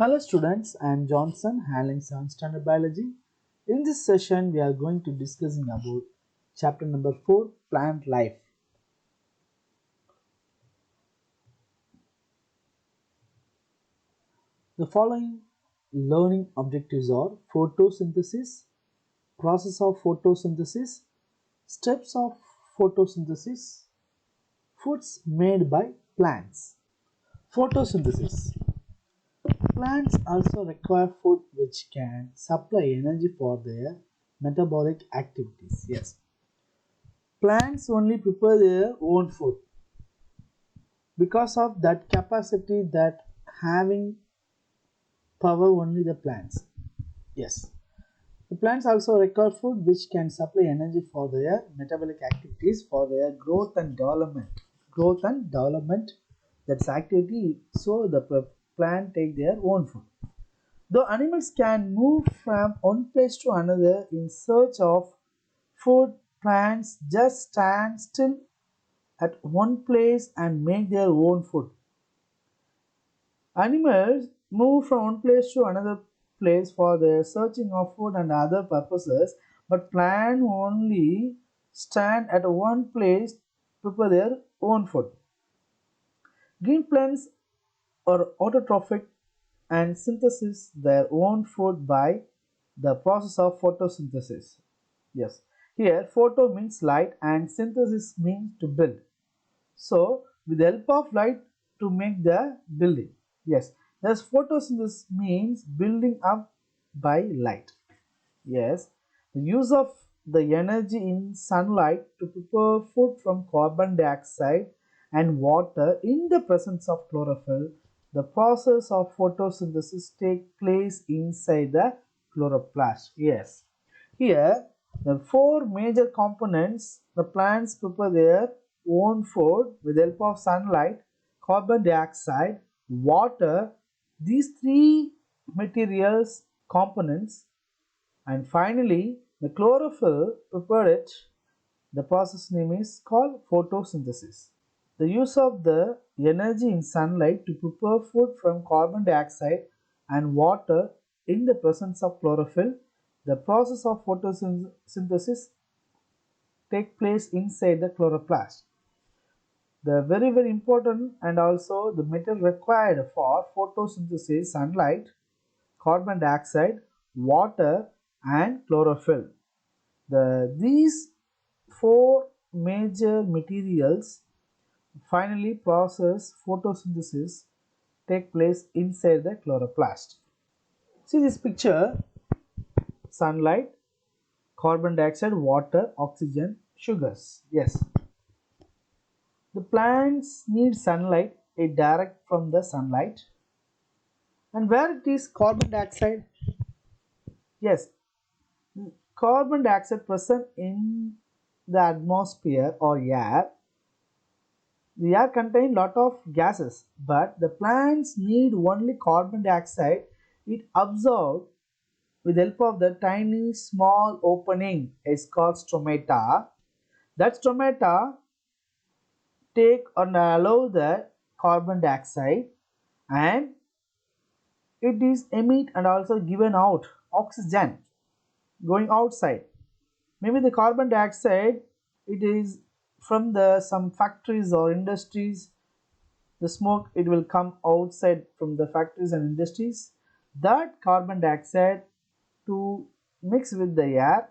Hello students, I am Johnson handling 7th standard biology. In this session we are going to discussing about chapter number 4 plant life. The following learning objectives are photosynthesis, process of photosynthesis, steps of photosynthesis, foods made by plants. Photosynthesis. Plants also require food which can supply energy for their metabolic activities. Yes. Plants only prepare their own food because of that capacity that having power only the plants. Yes. The plants also require food which can supply energy for their metabolic activities for their growth and development. Growth and development, that's activity, so the plant take their own food. Though animals can move from one place to another in search of food, plants just stand still at one place and make their own food. Animals move from one place to another place for their searching of food and other purposes, but plants only stand at one place to prepare their own food. Green plants are autotrophic and synthesis their own food by the process of photosynthesis. Yes, here photo means light and synthesis means to build. So, with the help of light to make the building. Yes, thus photosynthesis means building up by light. Yes, the use of the energy in sunlight to prepare food from carbon dioxide and water in the presence of chlorophyll. The process of photosynthesis take place inside the chloroplast. Yes, here the four major components the plants prepare their own food with the help of sunlight, carbon dioxide, water. These three materials components and finally the chlorophyll prepared it. The process name is called photosynthesis. The use of the energy in sunlight to prepare food from carbon dioxide and water in the presence of chlorophyll. The process of photosynthesis take place inside the chloroplast. The very important and also the material required for photosynthesis: sunlight, carbon dioxide, water and chlorophyll. These four major materials finally process photosynthesis take place inside the chloroplast. See this picture: sunlight, carbon dioxide, water, oxygen, sugars. Yes, the plants need sunlight, it direct from the sunlight. And where it is carbon dioxide? Yes, carbon dioxide present in the atmosphere or air. The air contains lot of gases, but the plants need only carbon dioxide. It absorbs with the help of the tiny small opening is called stomata. That stomata take and allow the carbon dioxide and it is emit and also given out oxygen going outside. Maybe the carbon dioxide it is from the some factories or industries. The smoke it will come outside from the factories and industries. That carbon dioxide to mix with the air.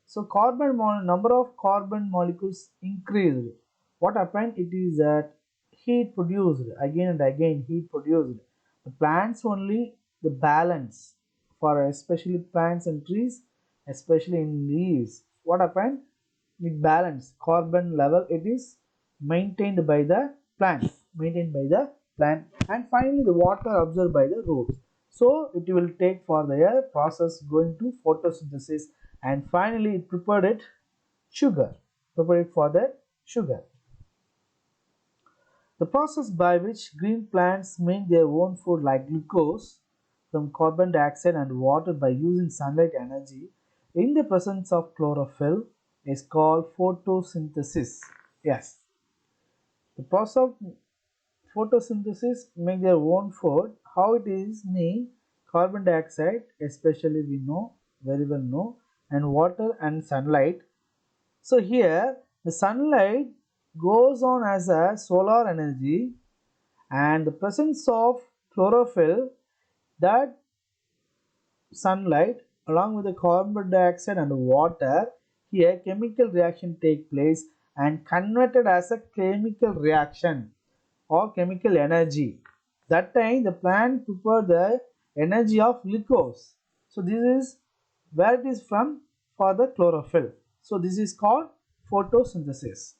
So number of carbon molecules increased. What happened? It is that heat produced again and again heat produced. The plants only the balance for especially plants and trees, especially in leaves. What happened? It balance carbon level. It is maintained by the plant, and finally the water absorbed by the roots. So it will take for the process going to photosynthesis and finally it prepared it sugar, prepared it for the sugar. The process by which green plants make their own food like glucose from carbon dioxide and water by using sunlight energy in the presence of chlorophyll is called photosynthesis. Yes, the process of photosynthesis make their own food. How it is need carbon dioxide, especially we know very well know, and water and sunlight. So here the sunlight goes on as a solar energy, and the presence of chlorophyll, that sunlight along with the carbon dioxide and water, here chemical reaction take place and converted as a chemical reaction or chemical energy. That time the plant prepare the energy of glucose. So this is where it is from for the chlorophyll. So this is called photosynthesis.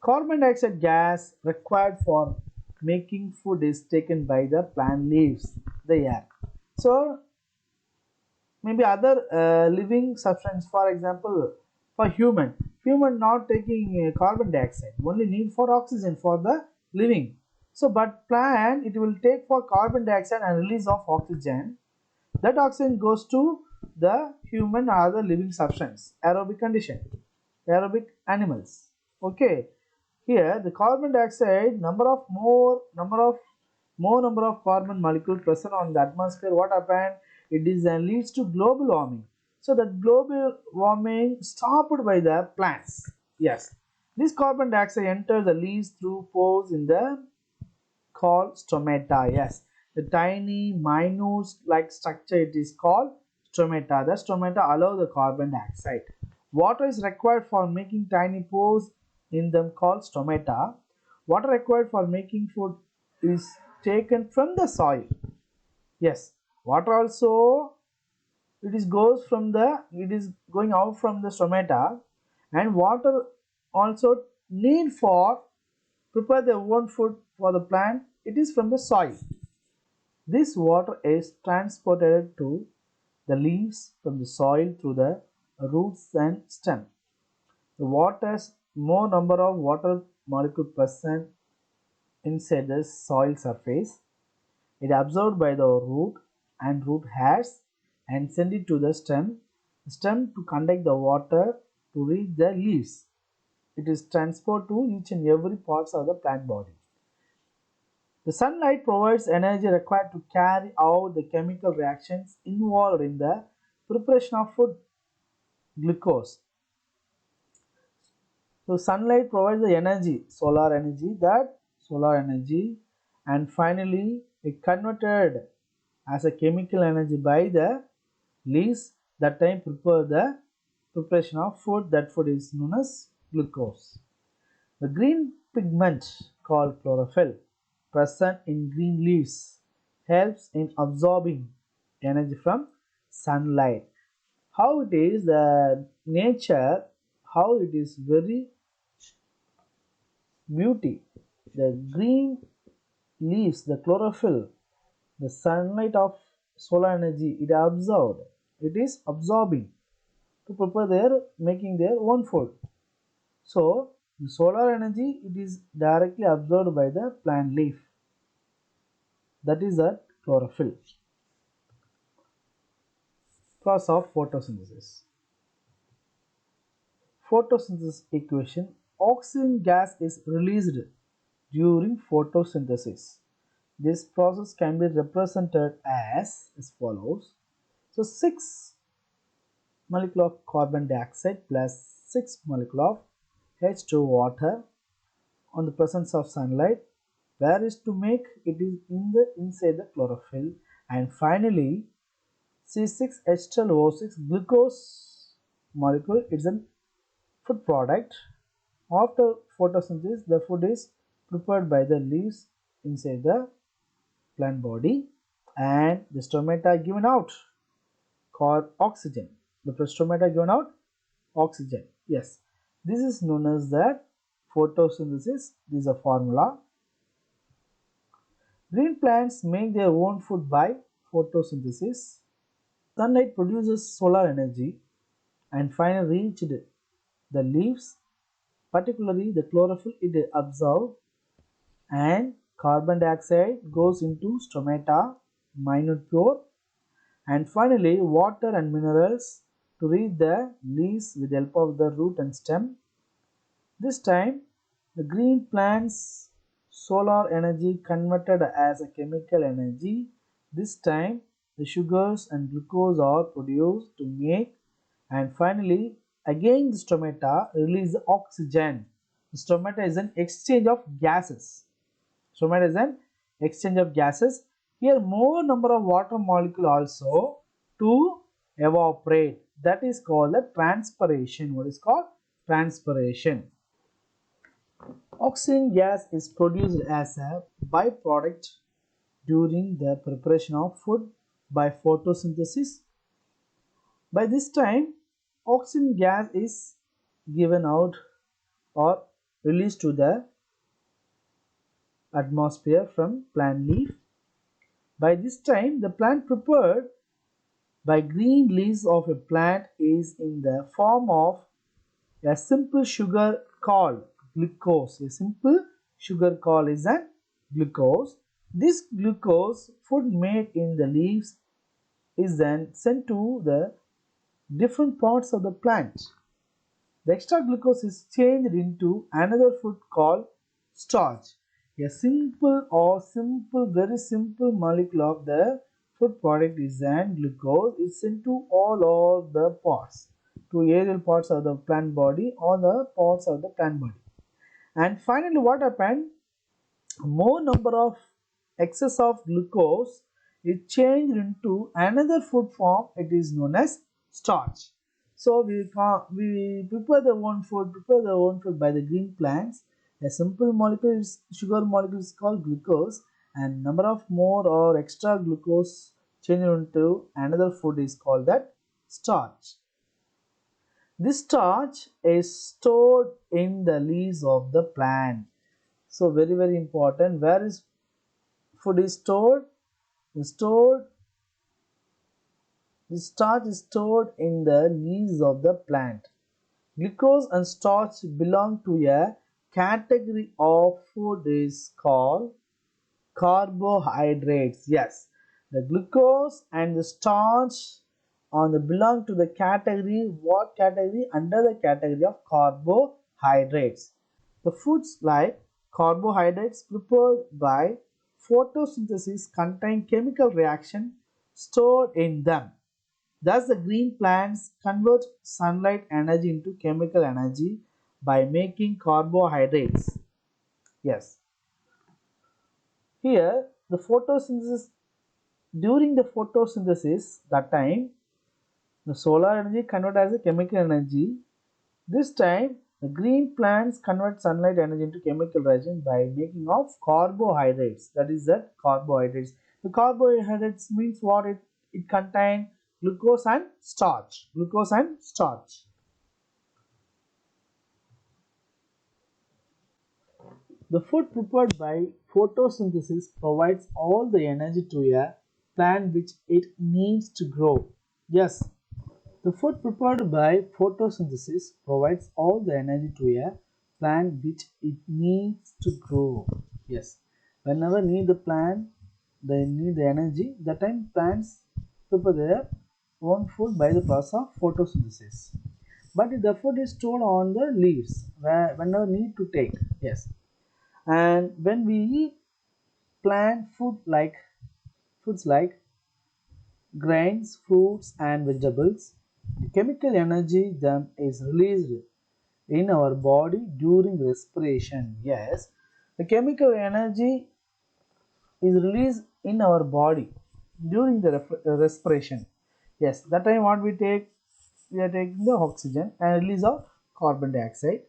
Carbon dioxide gas required for making food is taken by the plant leaves, the air. So maybe other living substance, for example, for human not taking carbon dioxide, only need for oxygen for the living. So but plant it will take for carbon dioxide and release of oxygen. That oxygen goes to the human or other living substance, aerobic condition, aerobic animals. Okay, here the carbon dioxide number of carbon molecule present on the atmosphere. What happened? It is leads to global warming. So that global warming stopped by the plants. Yes, this carbon dioxide enters the leaves through pores in the called stomata. Yes, the tiny minute like structure it is called stomata. The stomata allow the carbon dioxide. Water is required for making tiny pores in them called stomata. Water required for making food is taken from the soil. Yes, water also it is going out from the stomata, and water also need for prepare their own food for the plant. It is from the soil. This water is transported to the leaves from the soil through the roots and stem. The water's more number of water molecule present inside the soil surface. It absorbed by the root and root hairs and send it to the stem to conduct the water to reach the leaves. It is transported to each and every parts of the plant body. The sunlight provides energy required to carry out the chemical reactions involved in the preparation of food, glucose. So sunlight provides the energy, solar energy, and finally it converted as a chemical energy by the leaves, that time prepare the preparation of food. That food is known as glucose. The green pigment called chlorophyll present in green leaves helps in absorbing energy from sunlight. How it is the nature, how it is very beauty. The green leaves, the chlorophyll, the sunlight of solar energy, it is absorbing to prepare their making their own food. So the solar energy it is directly absorbed by the plant leaf, that is the chlorophyll. Process of photosynthesis. Photosynthesis equation: oxygen gas is released during photosynthesis. This process can be represented as follows. So 6 molecule of carbon dioxide plus 6 molecule of H2 water on the presence of sunlight, where is to make it is in the inside the chlorophyll, and finally C6H12O6 glucose molecule is a food product. After photosynthesis, the food is prepared by the leaves inside the plant body, and the stomata given out called oxygen. The stomata given out oxygen. Yes, this is known as the photosynthesis. This is a formula. Green plants make their own food by photosynthesis. Sunlight produces solar energy and finally reached the leaves, particularly the chlorophyll it absorbs, and carbon dioxide goes into stomata, minute pore, and finally water and minerals to reach the leaves with the help of the root and stem. This time The green plants solar energy converted as a chemical energy. This time the sugars and glucose are produced to make, and finally again the stomata release oxygen. The stomata is an exchange of gases. Stomata is an exchange of gases. Here more number of water molecule also to evaporate. That is called the transpiration. What is called transpiration? Oxygen gas is produced as a byproduct during the preparation of food by photosynthesis. By this time, oxygen gas is given out or released to the atmosphere from plant leaf. By this time, the plant prepared by green leaves of a plant is in the form of a simple sugar called glucose. A simple sugar called is an glucose. This glucose food made in the leaves is then sent to the different parts of the plant. The extra glucose is changed into another food called starch. A very simple molecule of the food product is an glucose is sent to all of the parts, to aerial parts of the plant body or the parts of the plant body. And finally, what happened? More number of excess of glucose is changed into another food form. It is known as starch. So we prepare the own food by the green plants. A simple molecule is sugar molecule is called glucose, and number of more or extra glucose changed into another food is called that starch. This starch is stored in the leaves of the plant. So very important. Where is food is stored? Stored The starch is stored in the leaves of the plant. Glucose and starch belong to a category of food is called carbohydrates. Yes, the glucose and the starch belong to the category. What category? Under the category of carbohydrates. The foods like carbohydrates prepared by photosynthesis contain chemical reaction stored in them. Thus, the green plants convert sunlight energy into chemical energy by making carbohydrates. Yes. Here, the photosynthesis, during the photosynthesis, that time, the solar energy converted as a chemical energy. This time, the green plants convert sunlight energy into chemical reaction by making of carbohydrates. That is that carbohydrates. The carbohydrates means what? It contains glucose and starch. Glucose and starch. The food prepared by photosynthesis provides all the energy to a plant which it needs to grow. Yes, the food prepared by photosynthesis provides all the energy to a plant which it needs to grow. Yes, whenever need the plant, they need the energy. That time plants prepare their own food by the process of photosynthesis. But the food is stored on the leaves whenever need to take. Yes, and when we eat plant foods like grains, fruits, and vegetables, the chemical energy them is released in our body during respiration. Yes, the chemical energy is released in our body during the respiration. Yes, that time what we take, we are taking the oxygen and release of carbon dioxide.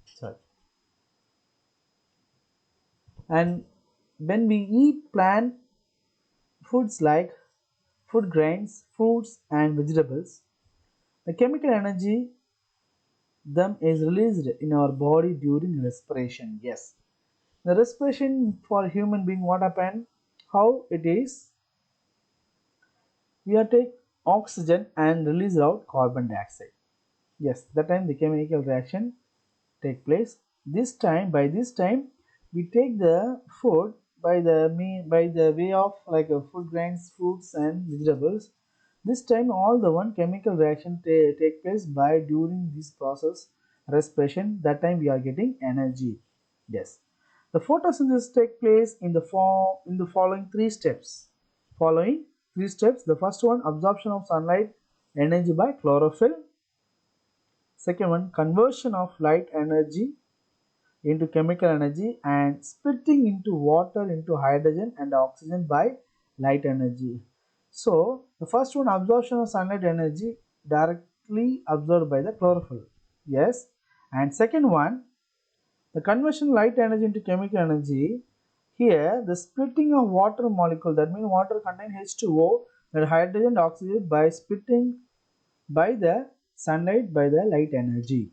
Sorry. And when we eat plant foods like food grains, fruits, and vegetables, the chemical energy them is released in our body during respiration. Yes, the respiration for human being, what happened? How it is? We are take oxygen and release out carbon dioxide. Yes, that time the chemical reaction take place. By this time, we take the food by the way of like food grains, fruits, and vegetables. This time, all the one chemical reaction take place by during this process. respiration, that time we are getting energy. Yes. The photosynthesis take place in the following three steps. Following three steps. The first one, absorption of sunlight energy by chlorophyll. Second one, conversion of light energy into chemical energy and splitting into water into hydrogen and oxygen by light energy. So the first one, absorption of sunlight energy directly absorbed by the chlorophyll. Yes. And second one, the conversion light energy into chemical energy. Here the splitting of water molecule, that means water contain H2O, that hydrogen and oxygen by splitting by the sunlight by the light energy.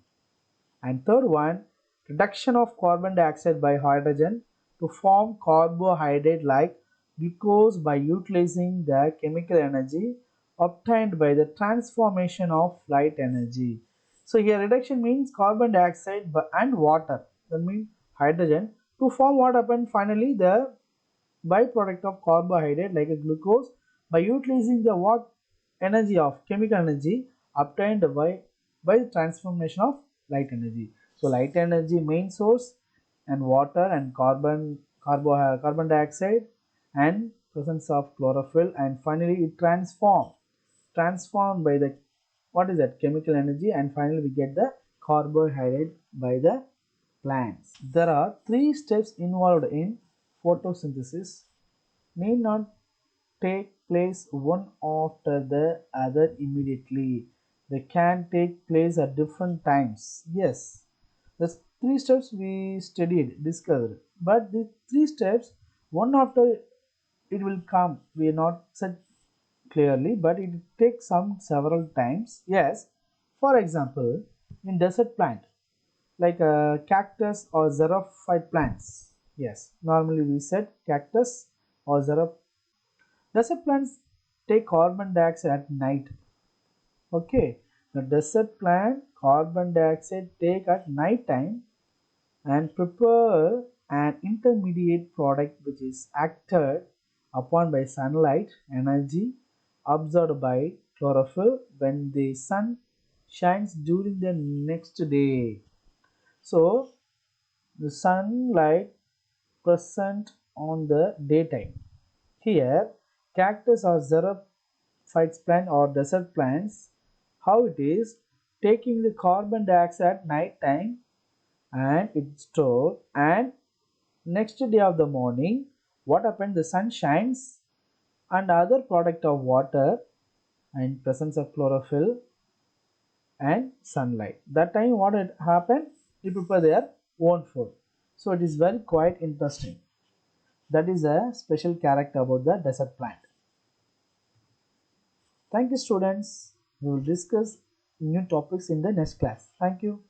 And third one, reduction of carbon dioxide by hydrogen to form carbohydrate like glucose by utilizing the chemical energy obtained by the transformation of light energy. So here reduction means carbon dioxide and water, that means hydrogen, to form what happened finally, the byproduct of carbohydrate like a glucose by utilizing the what energy of chemical energy obtained by the transformation of light energy. So light energy main source, and water and carbon dioxide and presence of chlorophyll, and finally it transformed by the what is that chemical energy, and finally we get the carbohydrate by the plants. There are three steps involved in photosynthesis, need not take place one after the other immediately. They can take place at different times. Yes, the three steps we studied, discovered, but the three steps one after it will come. We are not said clearly, but it takes some several times. Yes, for example, in desert plant like cactus or xerophyte plants. Yes, normally we said cactus or xerophyte. Desert plants take carbon dioxide at night. Okay, the desert plant carbon dioxide take at night time and prepare an intermediate product which is acted upon by sunlight energy absorbed by chlorophyll when the sun shines during the next day. So the sunlight present on the daytime. Here, cactus or xerophytes plant or desert plants, how it is taking the carbon dioxide at night time and it's stored, and next day of the morning, what happened? The sun shines and other product of water and presence of chlorophyll and sunlight. That time what had happened? They prepare their own food. So it is very quite interesting. That is a special character about the desert plant. Thank you students. We will discuss new topics in the next class. Thank you.